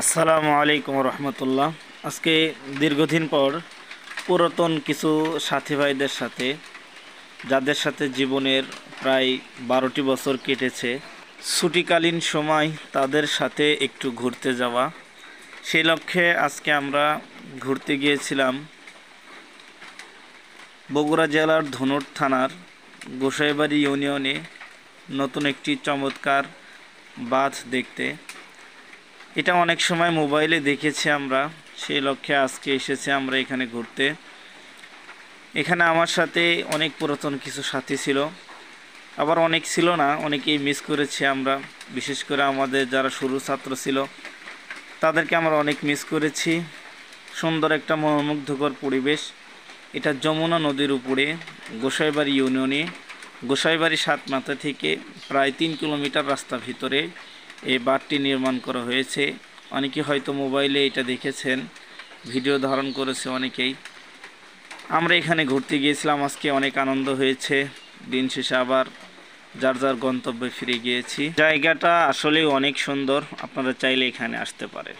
আসসালামু আলাইকুম রহমতুল্লাহ। আজকে দীর্ঘদিন পর পুরাতন কিছু সাথী ভাইদের সাথে, যাদের সাথে জীবনের প্রায় 12টি বছর কেটেছে, ছুটিকালীন সময় তাদের সাথে একটু ঘুরতে যাওয়া, সেই লক্ষ্যে আজকে আমরা ঘুরতে গিয়েছিলাম বগুড়া জেলার ধুনট থানার গোসাইবাড়ি ইউনিয়নে নতুন একটি চমৎকার বাঁধ দেখতে। এটা অনেক সময় মোবাইলে দেখেছি আমরা, সেই লক্ষ্যে আজকে এসেছি আমরা এখানে ঘুরতে। এখানে আমার সাথে অনেক পুরাতন কিছু সাথী ছিল, আবার অনেক ছিল না, অনেকেই মিস করেছি আমরা। বিশেষ করে আমাদের যারা শুরু ছাত্র ছিল তাদেরকে আমরা অনেক মিস করেছি। সুন্দর একটা মনোমুগ্ধকর পরিবেশ। এটা যমুনা নদীর উপরে গোসাইবাড়ি ইউনিয়নে গোসাইবাড়ি সাতমাথা থেকে প্রায় 3 কিলোমিটার রাস্তা ভিতরে এই বাঁধটি নির্মাণ করা হয়েছে। অনেকে হয়তো মোবাইলে এটা দেখেছেন, ভিডিও ধারণ করেছে অনেকেই। আমরা এখানে ঘুরতে গিয়েছিলাম, আজকে অনেক আনন্দ হয়েছে। দিন শেষে আবার যার যার গন্তব্যে ফিরে গিয়েছি। জায়গাটা আসলে অনেক সুন্দর, আপনারা চাইলে এখানে আসতে পারেন।